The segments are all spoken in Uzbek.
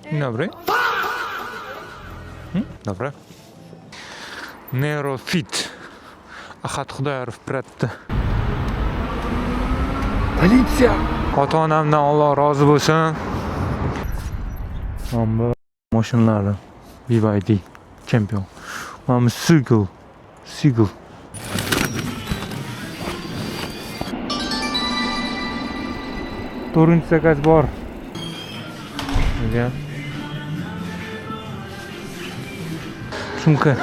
Dzień dobry. Dobra. Neurofit. Ahad Xudoyorov Pratda. Politsiya! Ota-onamdan Alloh rozi bo'lsin. Mana bu mashinalar BYD Champion. Mana bu Seagull. To'rtinchi zakaz bor. Sumka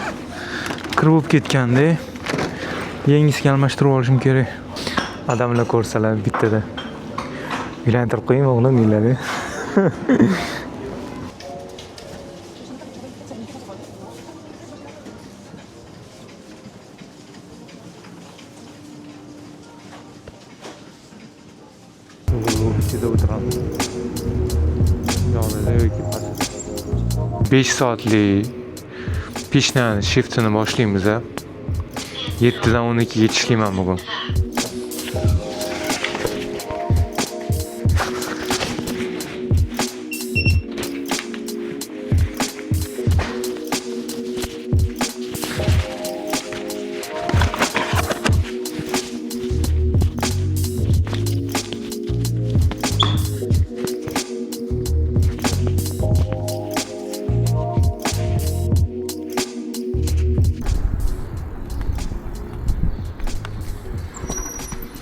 kirib bo'lib ketganda yangisiga almashtirib olishim kerak. Odamlar ko'rsalar bittada. Uylantirib qo'ying o'g'lim uylanadi. Ichida o'tiramiz. Yonida yoki pastda. 5 soatlik peshnani shiftini boshlaymiz. 7 dan 12 ga ishlayman bugun.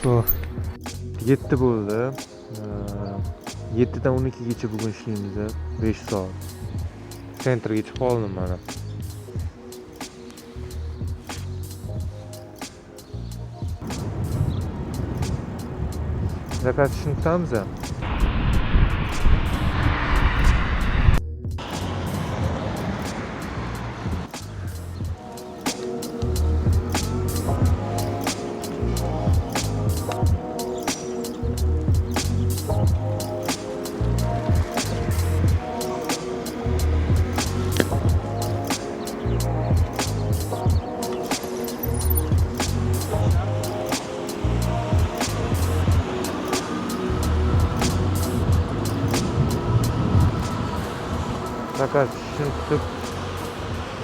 So, 7 bo'ldi. 7 dan 12 gacha bugun ishlaymiz. 5 soat. Sentrga chiqib oldim mana. Zakaz tushunamiz. Zakaz tushunib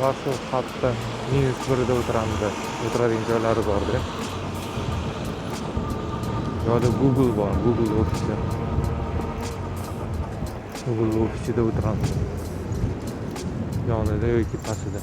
Vasul xatda -1da o'tiramiz. O'tiradigan joylari bor-da. Yo'da Google bor, Google ofisi. Google ofisida o'tiramiz. Yonida yoki pastida.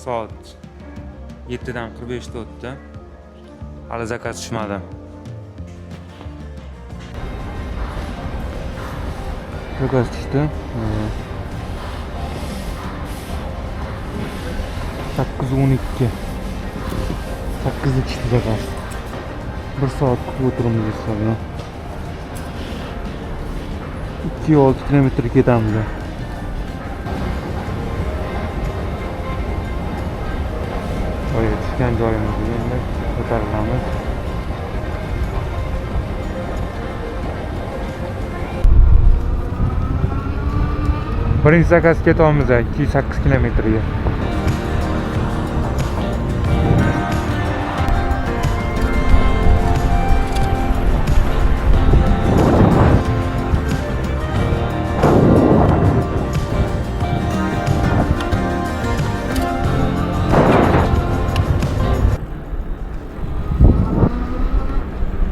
soat 7dan 45 ta o'tdi. Hali zakaz tushmadi. Zakaz tushdi. 8:12. 8 tushdi zakaz. 1 soat kutib o'tiramiz hisobla. 2-6 kilometr ketamiz. Oy, tushgan joyimizga endi ko'tarilamiz. Birinchi zakaz ketyapmiz 208 kilometrga.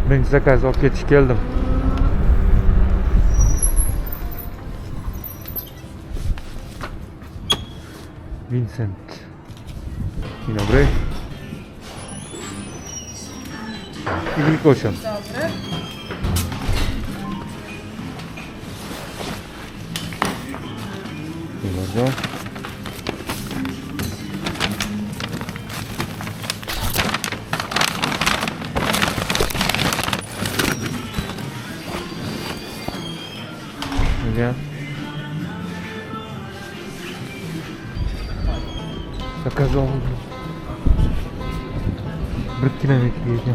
Birinchi zakaz olib ketish keldim. Vincent. Dzień dobry. I Wilkosian. Dziękuję bardzo. Gdzie? Zakazał 1 kilometr jedzie.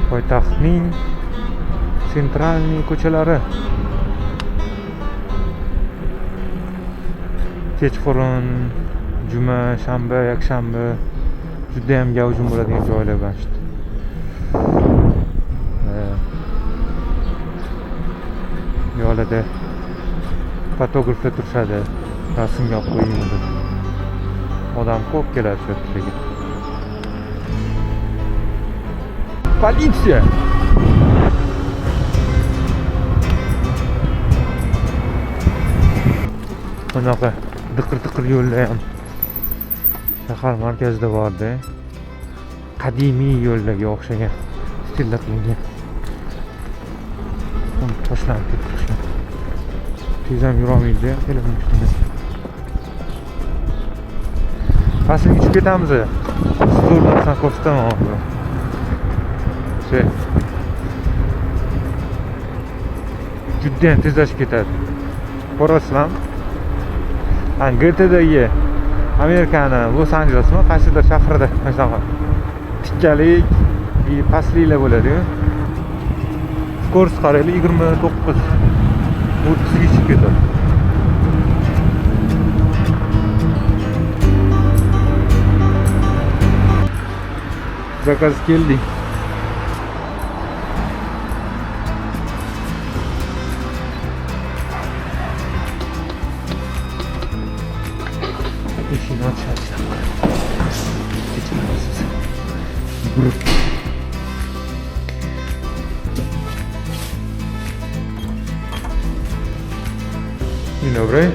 Poytaxtning sentralniy ko'chalari. Kechqurun, juma, shanba, yakshanba juda ham gavjum bo'ladigan joylar bo'ladi. Yo'lda fotograflar turishadi, rasmga olib qo'ying deb. Odam ko'p keladi shu yerga. Politsiya! Bunaqa diqir-diqir yo'llar ham shahar markazida borda. Qadimiy yo'llarga o'xshagan stilda qilingan. Toshlanib ketgan. Tez ham yurolmaydi, telefon ustidan. Pastga tushib ketamiz. Stoldan ko'rsataman hozir. Juda ham tezlashib ketadi. Ko'rasizmi? GTDagi Amerikani Los-Anjelesmi, qaysidir shahrida shunaqa tikkalik, pastliklar bo'ladi-ku. Skorost qaraylik 29 30 ga chiqib ketadi. Zakaz keldi. Eshikni ochasiz. Kechirasiz. Dzień dobry,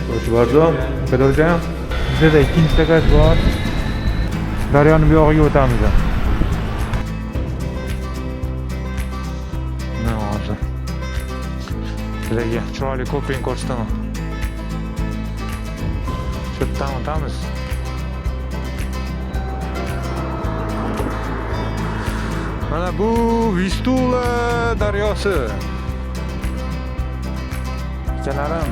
proszę bardzo, Pedrocia. Bizda ikkinchi zakaz bor. Daryoni bu yog'iga o'tamiz. Mana hozir. Sizlarga chiroyli ko'pring ko'rsataman. Shu yerdan o'tamiz. Mana bu Vistula daryosi. Akalarim,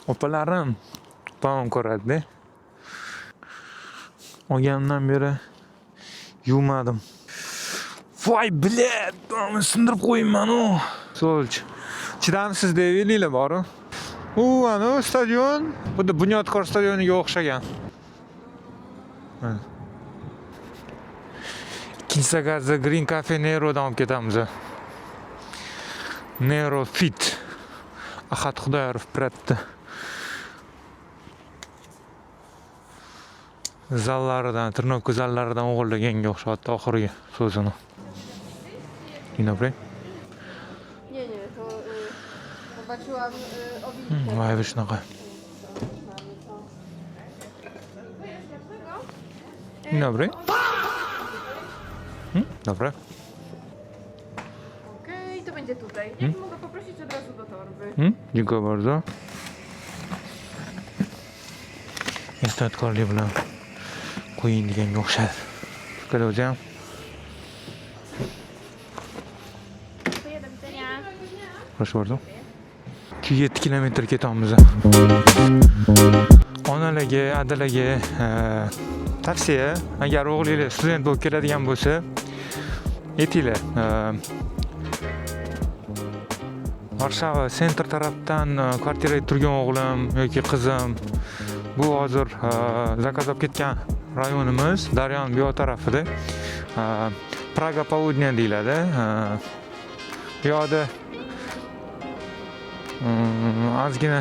opalarim opam ko'radi. Olganimdan beri yuvmadim. Voy bilet, buni sindirib qo'yayman-u. So'lch. Chidamsiz deyilinglar bor-ku. Ana stadion, bu Bunyodkor stadioniga o'xshagan. Ikkinchi zakazda Green Cafe Nero'dan olib ketamiz. Nero Fit. Ahad Xudoyorov biratdi. Zallaridan, tirnoq zallaridan o'g'irlaganga o'xshatdi oxirgi so'zini. Dzień dobry. Nie, to zobaczyłam owinkę. Vay shunaqa. Dzień dobry. Dobra. Okej, to będzie tutaj. Ja mogę poprosić od razu do torby. Dziękuję bardzo. Ehtiyotkorlik bilan qo'yilganga o'xshadi. Fikr o'zim. Proszę bardzo. 7 kilometr ketamiz. Onalarga, adalarga tavsiya, agar o'g'lingiz student bo'lib keladigan bo'lsa, aytinglar. Varshava sentr tarafdan kvartirada turgan o'g'lim yoki qizim bu hozir zakaz olib ketgan rayonimiz Daryoning bu tarafida. Praga Południa deyiladi. Bu yoqda ozgina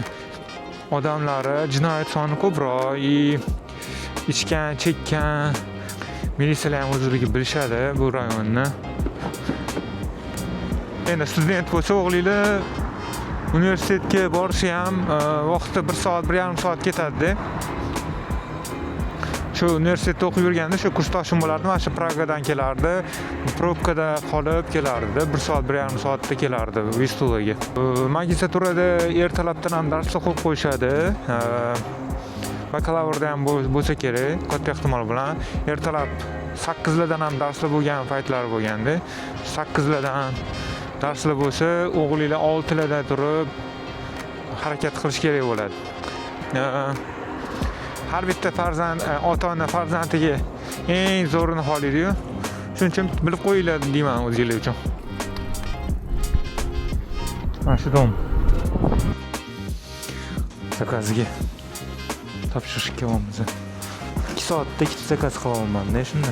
odamlari jinoyat soni ko'proq, ichgan, chekkan militsiyalar ham o'zligi bilishadi bu rayonni. Endi student bo'lsa o'g'lingiz universitetga borishi ham vaqti 1 soat, 1,5 soat ketadi-da. Shu universitetda o'qib yurganda shu kursdoshim bo'lardi, mana shu Pragadan kelardi, probkada qolib kelardi, 1 soat, 1,5 soatda kelardi Vistulaga. Magistraturada ertalabdan ham darslar qo'yib qo'yishadi. Bakalavrda ham bo'lsa kerak, katta ehtimol bilan ertalab 8 lardan ham darslar bo'lgan paytlar bo'lganda, 8 lardan darslar bo'lsa, o'g'linglar 6 larda turib harakat qilish kerak bo'ladi. Har bitta farzand, ota-ona farzandiga eng zo'rini xohlaydi-yu. Shuning uchun bilib qo'yinglar deyman o'zingizlar uchun. Mana shu dom. Zakazga topshirish kelyapmiz. 2 soatda 2 zakaz qilyapman-da shunda.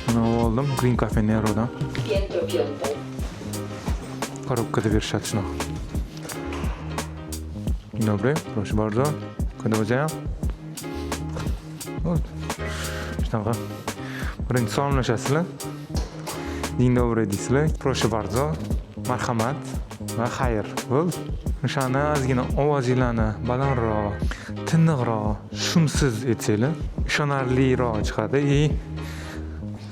Mana oldim Green Cafe Nero'dan. Piętro piąte. Коробкада берishadi shunaqa. Dzień dobry, proszę bardzo. Kiedy o'zim? Shunaqa. Birinchi salomlashasizlar. Dzień dobry deysizlar. Proszę bardzo. Marhamat va xayr. Bo'ldi. O'shani ozgina ovozinglarni balandroq, tiniqroq, shumsiz etsanglar, ishonarliroq chiqadi.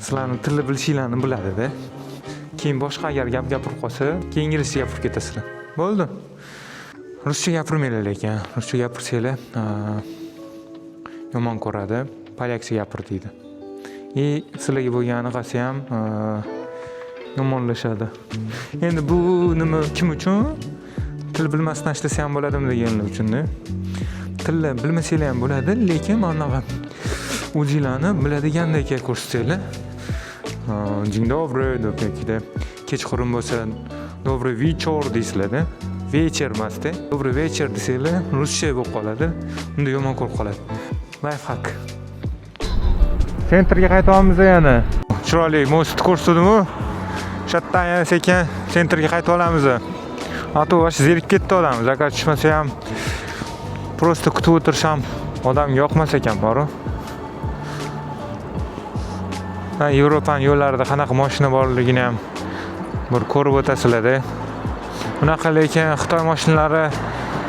Sizlarning tilni bilishinglarni biladi-da. Keyin boshqa agar gap gapirib qolsa, keyin inglizcha gapirib ketasizlar. Bo'ldi. Ruscha gapirmaylar lekin. Ruscha gapirsanglar, yomon ko'radi. Polyakcha gapir deydi. Sizlarga bo'lgani qasi ham yomonlashadi. Endi bu nima kim uchun? Til bilmasdan ishlasa ham bo'ladimi deganlar uchun-da. Tilni bilmasanglar ham bo'ladi, lekin mana o'zinglarni biladigandek ko'rsatsanglar. Dzień dobry, dokida kechqurun bo'lsa, добрый вечер deysizlar-da. Вечер emas-da. Добрый вечер desanglar, ruscha bo'lib qoladi. Unda yomon ko'rib qoladi. Lifehack. Sentrga qaytyapmiz yana. Chiroyli most ko'rsatdim-ku. Shatdan yana sekin sentrga qaytib olamiz. Ato vash zerikib ketdi odam. Zakaz tushmasa ham просто kutib o'tirisham odamga yoqmas ekan, bor-ku. Yevropaning yo'llarida qanaqa mashina borligini ham bir ko'rib o'tasizlar-da. Bunaqa lekin Xitoy mashinalari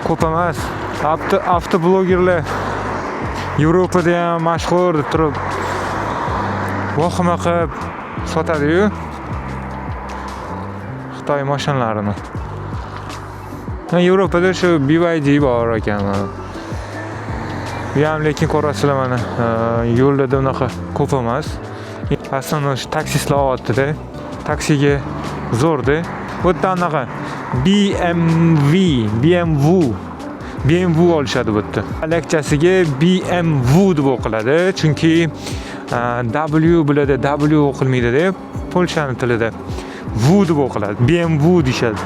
ko'p emas. Avtoblogerlar Yevropada ham mashhur deb turib vahima qilib sotadi-yu Xitoy mashinalarini. Yevropada shu BYD bor ekan. Bu ham lekin ko'rasizlar mana yo'llarda unaqa ko'p emas. Aslında şu taksistlar olyapti-da. Taksiga zo'rda. Bu yerda anaqa BMW olishadi bu yerda. Polyakchasiga BMW deb o'qiladi, chunki W biladi, W o'qilmaydi-da. Polshaning tilida V deb o'qiladi. BMW deyshadi.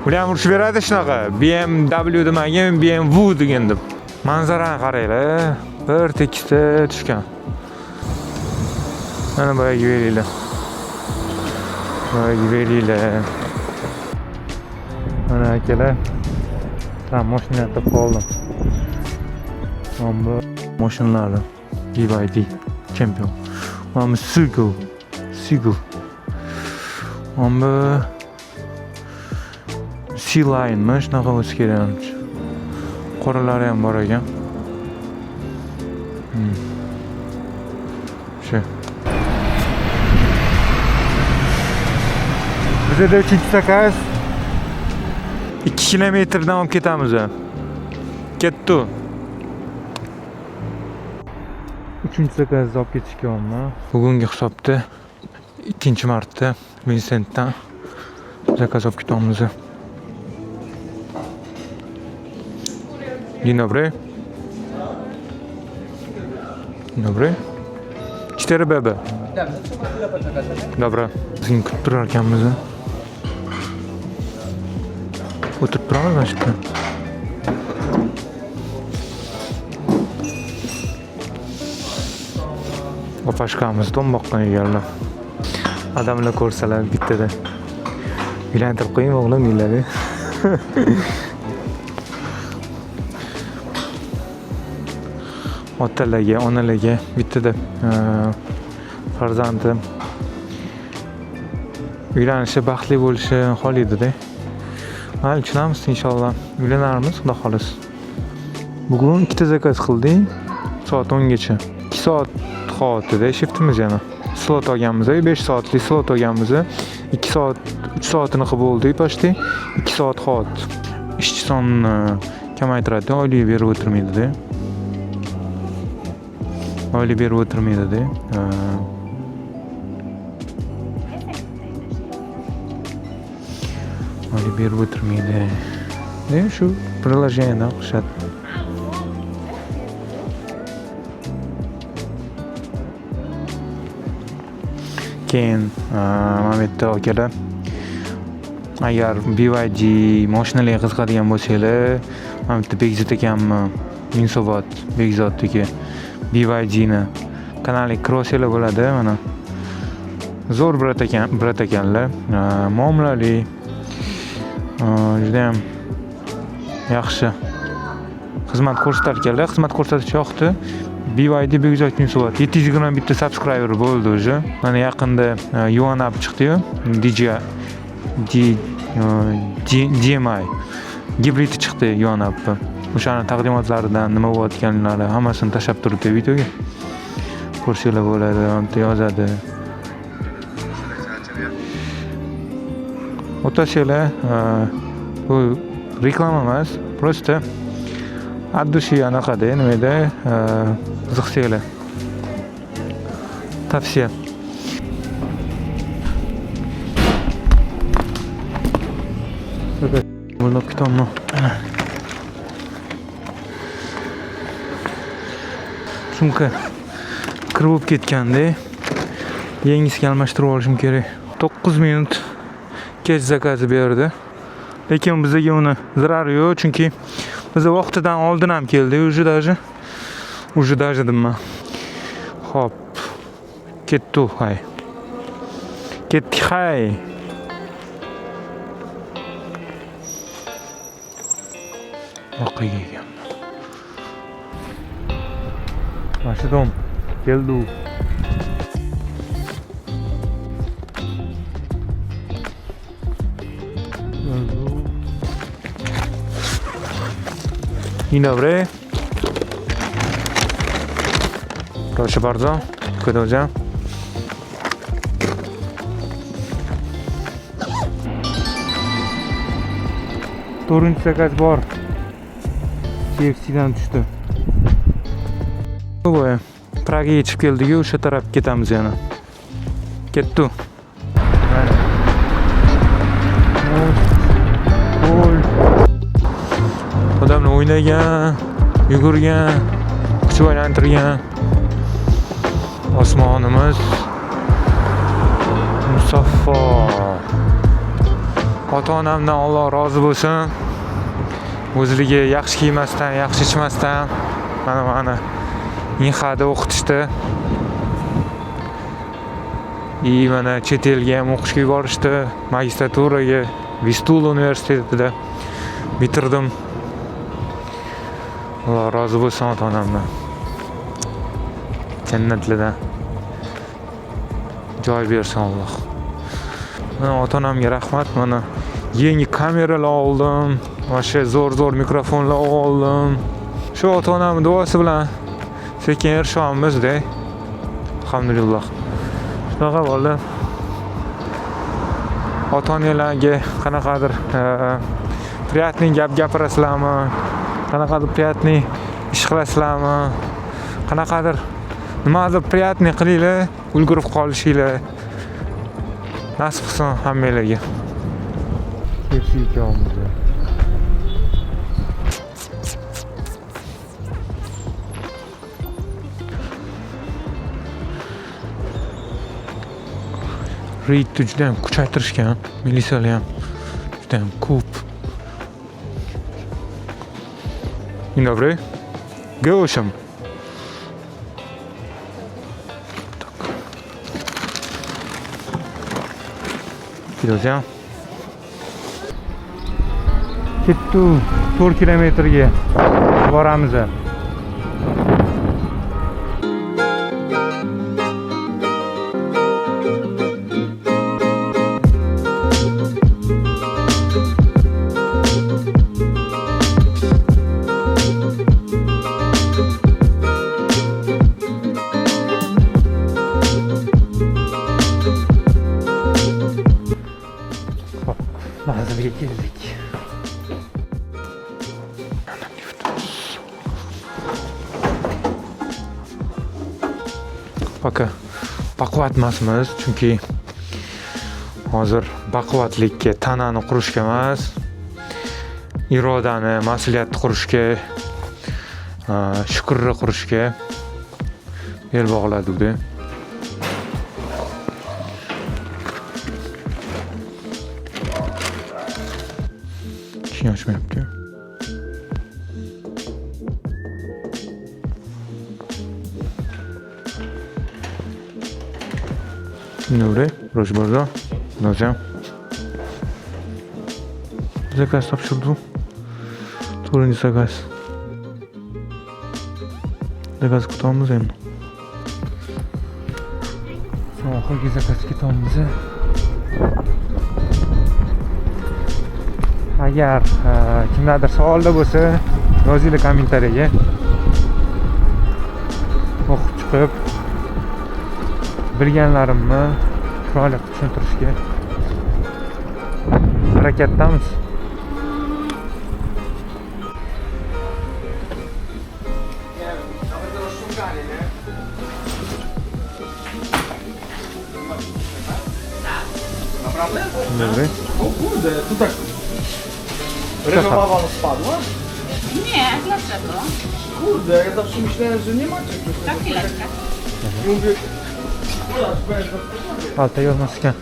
Ular ham urush beradi shunaqa. BMW demagin, BMW degan deb. Manzarani qaranglar. Bir tekisda tushgan. Mana boyagi belinglar. Mana akalar. Mashina topib qoldim. Mana mashinalar BYD Champion. Mana Sugo. Bu Sea Line'mi, shunaqa bo'lsa kerak. Qoralari ham bor ekan. Shu. Bizda 3-sakaz 2 kilometrdan olib ketamiz. Ketdi. 3-sakazni olib ketishganman. Bugungi hisobda 2-marta Vincentdan zakaz olib ketamiz. Dzień dobry. Dzień dobry. 4 bebe. Dobra. Sizin kutib turar ekanmiz. O'tirib turamiz mana shu yerda. Opashkamiz tom boqqan ekanlar. Odamlar ko'rsalar bittada. Uylantirib qo'ying o'g'lim deyiladi. Otalarga, onalarga bittada farzandi uylanishi, baxtli bo'lishi xohlaydi-da. Hali tushunamiz inshaalloh. Uylanarmiz, xudo xolisa. Bugun 2 zakaz qildik. Soat 10 gacha. 2 soat qoldi-da shiftimiz yana. Slot olganmiz, 5 soatlik slot olganmiz. 2 soat, 3 soatini qilib bo'ldi, почти 2 soat qoldi. Ishchi sonini kamaytiradi, oylik berib o'tirmaydi-da. Oylik berib o'tirmaydi-da. Oylik berib o'tirmaydi. Shu приложениеdan qilishadi. Keyin mana bu yerda akalar, agar BYD mashinalarga qiziqadigan bo'lsanglar, mana bu yerda Bekzod ekanmi, Yunusobod Bekzoddagi BYDni kanali krossinglar bo'ladi mana. Zo'r brat ekanlar. Muomalali, juda ham yaxshi xizmat ko'rsatar ekanlar. Xizmat ko'rsatish yoqdi. BYD Bekzod Yunusobod 721 ta subscriber bo'ldi уже. Mana yaqinda Yuanab chiqdi-yu. DMI gibrid chiqdi Yuanab. O'shani taqdimotlaridan nima bo'layotganlari hammasini tashlab turibdi videoga. Ko'rsanglar bo'ladi, unda yozadi. O'tasanglar, bu reklama emas, просто от души anaqada, nimada qiziqsanglar. Tavsiya. Bo'lib ketaman. Sumka kirib bo'lib ketganda yangisiga almashtirib olishim kerak. 9 minut kech zakaz berdi. Lekin bizga uni zarari yo'q, chunki biz vaqtidan oldin ham keldi, уже даже deyman. Xo'p. Ketdik, hay. Ketdik, hay. Voqeaga ekan. Başladım. Geldi. Dzień dobry. Proszę bardzo. Dziękuję. To'rtinchi zakaz bor. KFC'dan tushdi. Bu Pragaga yetib keldik, o'sha tarafga ketamiz yana. Ketdi. Odamlar o'ynagan, yugurgan, kuch aylantirgan. Osmonimiz musaffo. Ota-onamdan Alloh rozi bo'lsin. O'zligi yaxshi kiymasdan, yaxshi ichmasdan mana Inhada o'qitishdi. Mana chet elga ham o'qishga yuborishdi. Magistraturaga Vistula universitetida bitirdim. Alloh rozi bo'lsin ota-onamdan. Jannatlarda joy bersin Alloh. Mana ota-onamga rahmat. Mana yangi kameralar oldim. Vashe zo'r mikrofonlar oldim. Shu ota-onamning duosi bilan sekin erishyapmiz-da. Alhamdulillah. Shunaqa bo'ldi. Ota-onalarga qanaqadir приятный gap gapirasizlarmi? Qanaqadir приятный ish qilasizlarmi? Qanaqadir nimadir приятный qilinglar, ulgurib qolishinglar. Nasib qilsin hammalarga. Kepsi ikkovimiz. Reydni juda ham kuchaytirishgan, militsiyalar ham juda ham ko'p. Dzień dobry. G8. Gidiyoruz ya. Ketdi 4 kilometrga boramiz. Manzilga keldik. Paka baquvvat emasmiz, chunki hozir baquvvatlikka, tanani qurishga emas, irodani, mas'uliyatni qurishga, shukrni qurishga bel bog'ladik-da. Açmayapti. Добре, proszę bardzo. Dobrze. Zakaz topshirdi. To'rtinchi zakaz. Zakaz kutamiz endi. Oxirgi zakaz ketamiz. Agar kimlardir savolda bo'lsa, yozinglar kommentariyaga. O'qib chiqib bilganlarimni chiroyli tushuntirishga harakatdamiz. Dobry. O kurde, to tak ryżowa wam spadła? Nie, dlaczego? Kurde, ja zawsze myślałem, że nie macie. Na chwileczkę. I mówię, Palta yozmasga.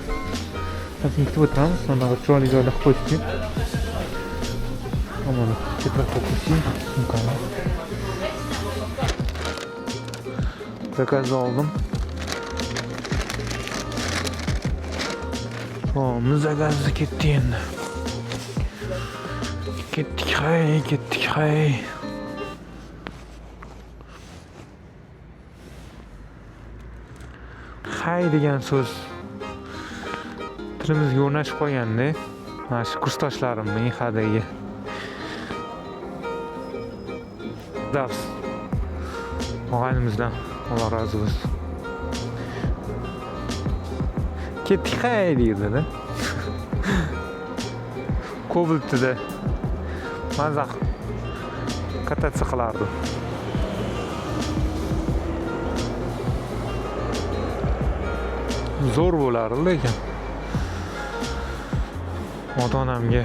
Hozir kutib o'tiramiz. Mana chiroyli joyda qilib qo'ydik. Mana chetroqqa qo'ydik. Sumkani. Zakaz oldim. Zakazga ketdi endi. Ketdik hay. Hay degan so'z tilimizga o'rnashib qolganda, mana shu kursdoshlarimning hadagi. Davs. Og'aynimizdan Alloh rozi bo'lsin. Ketdik hay deydi-da. Ko'biltida mazaq katatsiya qilardi. Zo'r bo'lardi lekin. Ota-onamga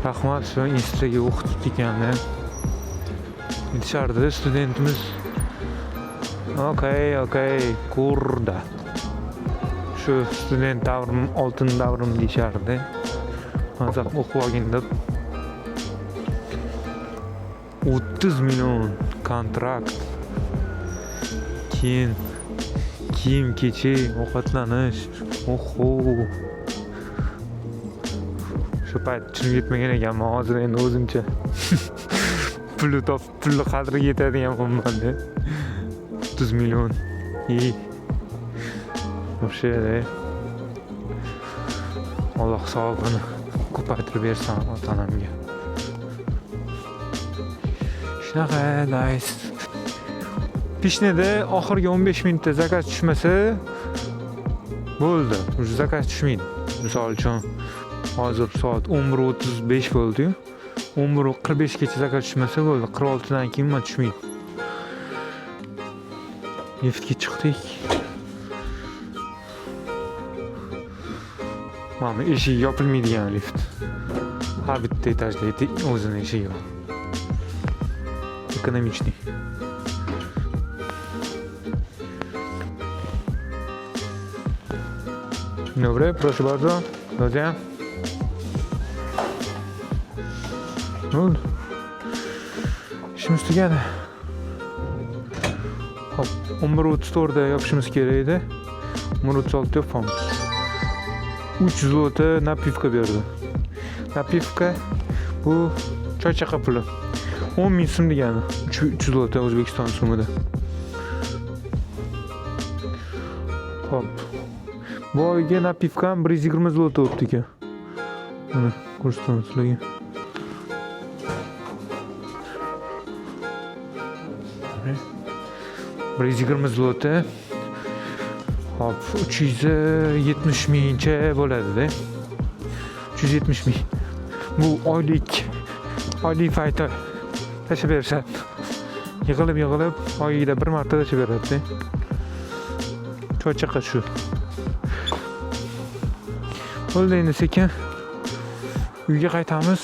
rahmat, shu institutga o'qitib ekanda. Aytishardi, studentimiz. Okey, kurda. Shu student davrim, oltin davrim deyishardi. Mazaq o'qib olgin deb 30 million kontrakt. Keyin kiyim-kechak, ovqatlanish. Oho. Shu payt tushunib yetmagan ekanman, hozir endi o'zimcha pulni topib, pulni qadriga yetadigan bo'lmanda. 30 million. Вообще, Alloh savobini ko'paytirib bersin ota-onamga. Shunaqa guys. Pishnada oxirgi 15 minutda zakaz tushmasa bo'ldi. Уже zakaz tushmaydi. Misol uchun hozir soat 11:35 bo'ldi-yu. 11:45 gacha zakaz tushmasa bo'ldi. 46 dan keyin men tushmaydi. Liftga chiqdik. Mana eshigi yopilmaydigan lift. Har bitta etajda o'zini eshigi bor. Ekonomichniy. Добре, proszę bardzo. Dobrze. Oldu. İşimiz tugadi. Hop, 11:34'da yopishimiz kerak edi. 11:36 yapamiz. 300 zlota napivka berdi. Napivka bu choy chaqa puli. 10 ming so'm degani. 300 zlota O'zbekiston so'mida. Hop. Bu oyga napivkam 120 zlota o'tdi ekan. Mana ko'rsataman sizlarga. Buraya 120 zlota. Hop, 370 mingcha bo'ladi-da. 370 ming. Bu oylik paytda tashlab berishadi. Yig'ilib oyida bir marta tashlab beradi-da. Choy chaqa shu. Bo'ldi, endi sekin uyga qaytamiz.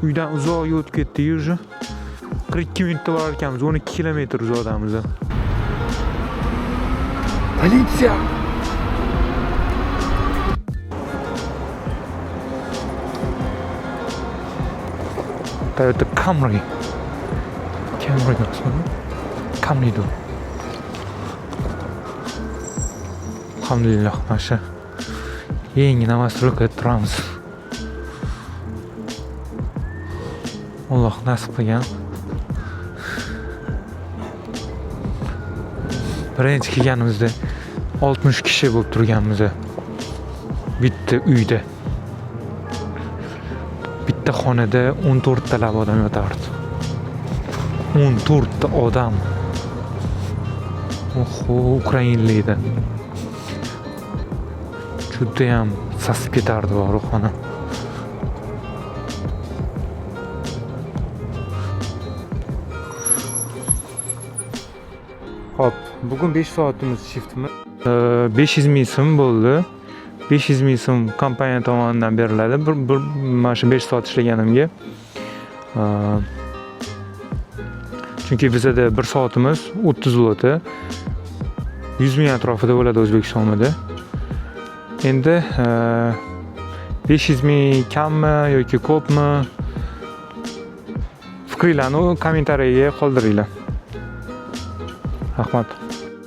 Uydan uzoq yo'l o'tib ketdik уже. 42 minutda borar ekanmiz, 12 kilometr uzoqdamiz. Politsiya! Toyota Camry. Camry emasmi? Camry'dir. Alhamdulillah, masha. Yangi Novostroyga turamiz. Alloh nasib qilgan. Birinchi kelganimizda 60 kishi bo'lib turganmiz. Bitta uyda. Bitta xonada 14 talab odam yotardi. 14 ta odam. Oho, ukrainlikda. Judayam sasib ketardi bu xona. Hop, bugun 5 soatimiz shiftimiz. 500 ming so'm bo'ldi. 500 ming so'm kompaniya tomonidan beriladi. Mana shu 5 soat ishlaganimga. Chunki bizda 1 soatimiz 30 zlota. 100 ming atrofida bo'ladi O'zbekistonda. Endi 500 ming kammi yoki ko'pmi? Fikringizni kommentariyaga qoldiringlar. Rahmat.